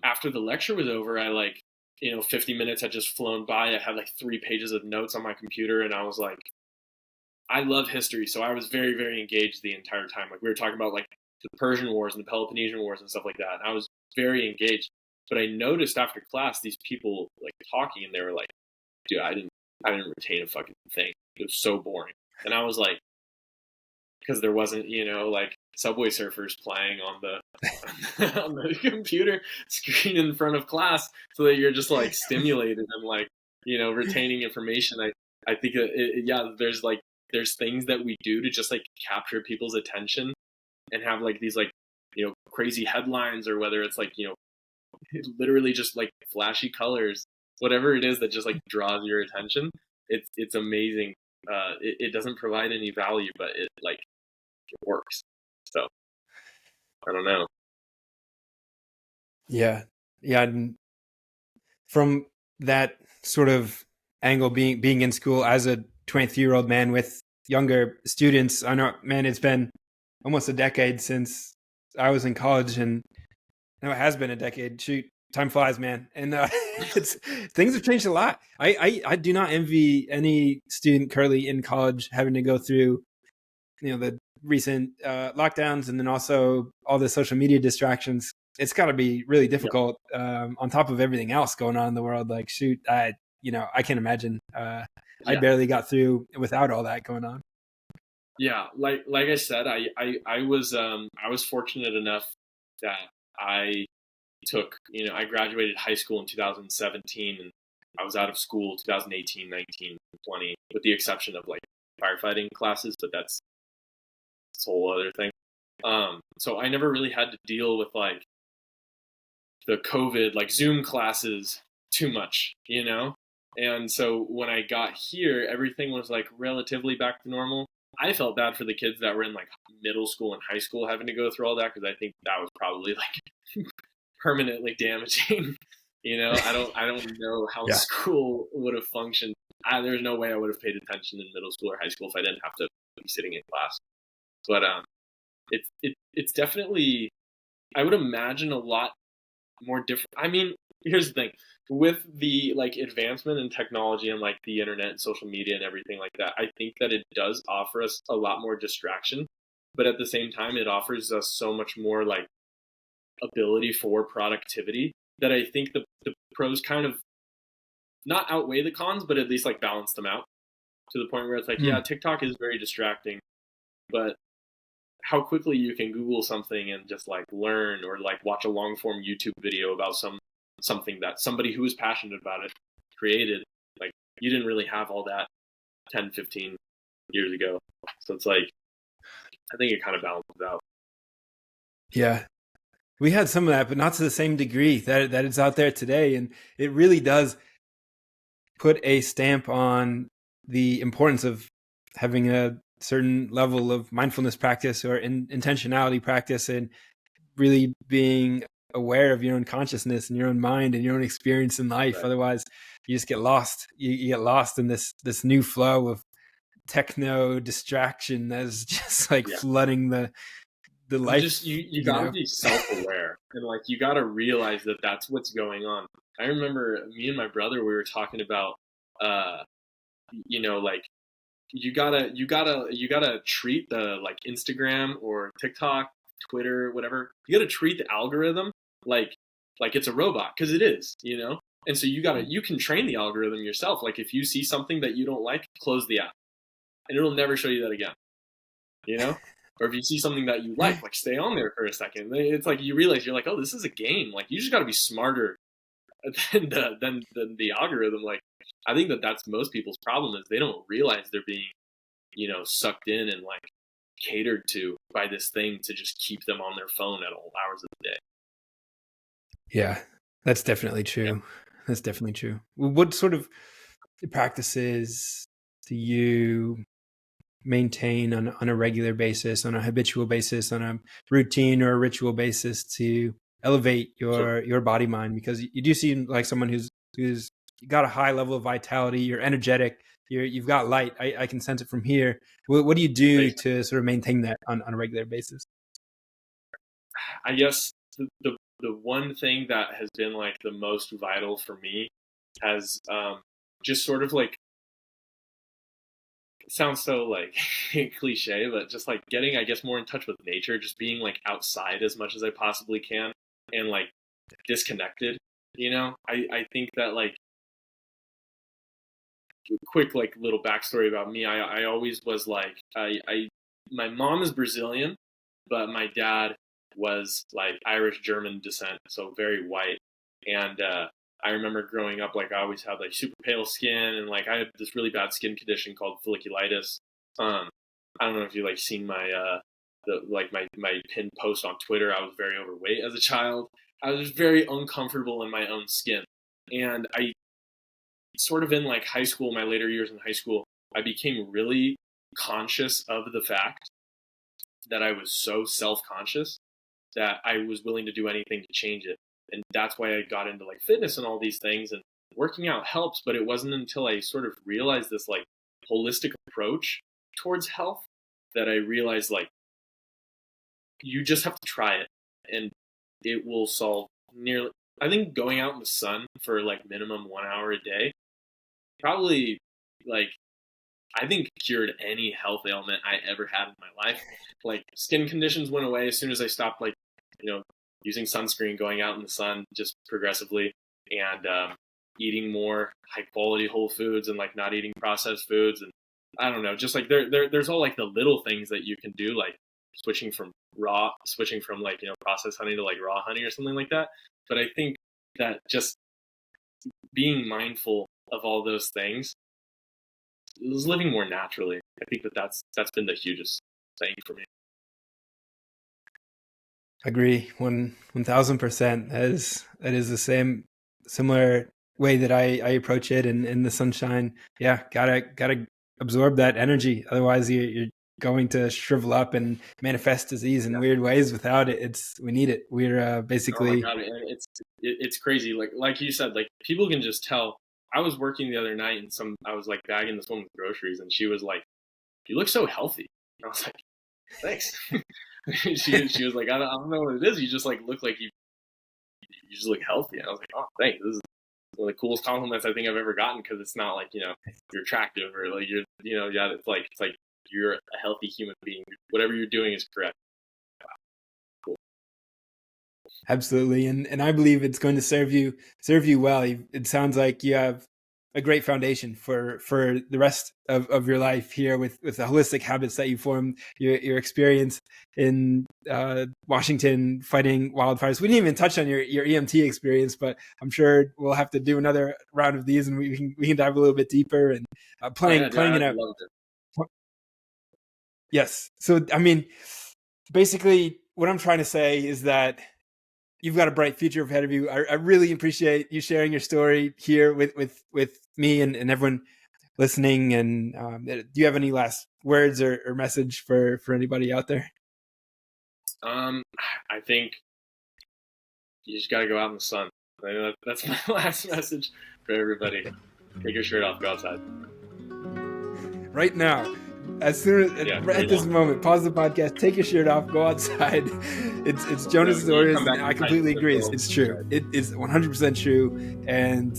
after the lecture was over, I like, you know, 50 minutes had just flown by. I had like 3 pages of notes on my computer, and I was like, I love history, so I was very, very engaged the entire time. Like we were talking about like the Persian Wars and the Peloponnesian Wars and stuff like that. And I was very engaged. But I noticed after class, these people like talking, and they were like, dude, I didn't retain a fucking thing. It was so boring. And I was like, because there wasn't, like Subway Surfers playing on the on the computer screen in front of class, so that you're just like stimulated and like, retaining information. I think there's things that we do to just like capture people's attention and have like these like, crazy headlines, or whether it's like, literally just like flashy colors, whatever it is that just like draws your attention. It's amazing. It doesn't provide any value, but it works. So I don't know. Yeah. And from that sort of angle, being in school as a 23-year-old man with younger students, I know, man, it's been almost a decade since I was in college, and it has been a decade. Shoot, time flies, man. And things have changed a lot. I do not envy any student currently in college having to go through, the recent lockdowns, and then also all the social media distractions. It's got to be really difficult on top of everything else going on in the world. Like, shoot, I can't imagine. I barely got through without all that going on. Yeah, like I said, I was fortunate enough that I I graduated high school in 2017, and I was out of school 2018, 19, 20, with the exception of like firefighting classes, but that's a whole other thing. So I never really had to deal with like the COVID, like Zoom classes too much, And so when I got here, everything was like relatively back to normal. I felt bad for the kids that were in like middle school and high school having to go through all that, because I think that was probably like permanently damaging. I don't know how school would have functioned. There's no way I would have paid attention in middle school or high school if I didn't have to be sitting in class. But it's definitely, I would imagine, a lot more different. I mean, here's the thing. With the like advancement in technology and like the internet and social media and everything like that, I think that it does offer us a lot more distraction, but at the same time, it offers us so much more like ability for productivity, that I think the pros kind of not outweigh the cons, but at least like balance them out, to the point where it's like, yeah, TikTok is very distracting, but how quickly you can Google something and just like learn, or like watch a long form YouTube video about something that somebody who is passionate about it created. Like, you didn't really have all that 10, 15 years ago. So it's like, I think it kind of balances out. Yeah. We had some of that, but not to the same degree that it's out there today. And it really does put a stamp on the importance of having a certain level of mindfulness practice or intentionality practice, and really being aware of your own consciousness and your own mind and your own experience in life. Right. Otherwise, you just get lost. You get lost in this new flow of techno distraction that's just like flooding the life. Just you gotta be self-aware, and like you gotta realize that that's what's going on. I remember me and my brother, we were talking about like you gotta treat the like Instagram or TikTok, Twitter, whatever, you gotta treat the algorithm like it's a robot, because it is, and so you can train the algorithm yourself. Like, if you see something that you don't like, close the app and it'll never show you that again, or if you see something that you like stay on there for a second. It's like you realize, you're like, oh, this is a game. Like, you just got to be smarter than the algorithm. Like, I think that's most people's problem, is they don't realize they're being, sucked in and like catered to by this thing to just keep them on their phone at all hours of the day. Yeah, that's definitely true. Yeah. That's definitely true. What sort of practices do you maintain on a regular basis, on a habitual basis, on a routine or a ritual basis to elevate your body mind? Because you do seem like someone who's got a high level of vitality. You're energetic. You've got light. I can sense it from here. What do you do to sort of maintain that on a regular basis? I guess the one thing that has been like the most vital for me has just sort of like, it sounds so like cliche, but just like getting, I guess, more in touch with nature, just being like outside as much as I possibly can, and like disconnected. I think that like quick like little backstory about me. I always was like my mom is Brazilian, but my dad was like Irish German descent, so very white. And I remember growing up, like I always had like super pale skin, and like I had this really bad skin condition called folliculitis. I don't know if you like seen my my pinned post on Twitter. I was very overweight as a child. I was very uncomfortable in my own skin, and I sort of in like high school, my later years in high school, I became really conscious of the fact that I was so self-conscious that I was willing to do anything to change it. And that's why I got into like fitness and all these things, and working out helps, but it wasn't until I sort of realized this like holistic approach towards health that I realized like you just have to try it and it will solve nearly, I think going out in the sun for like minimum 1 hour a day probably like I think cured any health ailment I ever had in my life. Like skin conditions went away as soon as I stopped like using sunscreen, going out in the sun just progressively, and eating more high quality whole foods and like not eating processed foods. And I don't know, just like there's all like the little things that you can do, like switching from like processed honey to like raw honey or something like that. But I think that just being mindful of all those things is living more naturally. I think that's been the hugest thing for me. Agree, 1,000%. That is the similar way that I approach it in the sunshine. Yeah, gotta absorb that energy. Otherwise, you're going to shrivel up and manifest disease in weird ways. Without it, we need it. We're basically. Oh my God, it's crazy. Like you said, like people can just tell. I was working the other night and I was like bagging this woman's groceries, and she was like, "You look so healthy." And I was like, "Thanks." she was like, I don't know what it is. You just like look like you just look healthy. And I was like, oh, thanks. This is one of the coolest compliments I think I've ever gotten, because it's not like you're attractive or like it's like you're a healthy human being. Whatever you're doing is correct. Wow. Cool. Absolutely, and I believe it's going to serve you well. It sounds like you have a great foundation for the rest of your life here with the holistic habits that you formed, your experience in Washington fighting wildfires. We didn't even touch on your EMT experience, but I'm sure we'll have to do another round of these, and we can dive a little bit deeper and playing it out. Yes. So, I mean, basically what I'm trying to say is that you've got a bright future ahead of you. I really appreciate you sharing your story here with me and everyone listening. And do you have any last words or message for anybody out there? I think you just got to go out in the sun. That's my last message for everybody. Take your shirt off, go outside. Right now. As soon as at this moment, pause the podcast, take your shirt off, go outside. It's Jonas' stories, and I completely agree. It's true. It is 100% true. And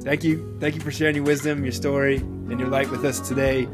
thank you for sharing your wisdom, your story, and your light with us today.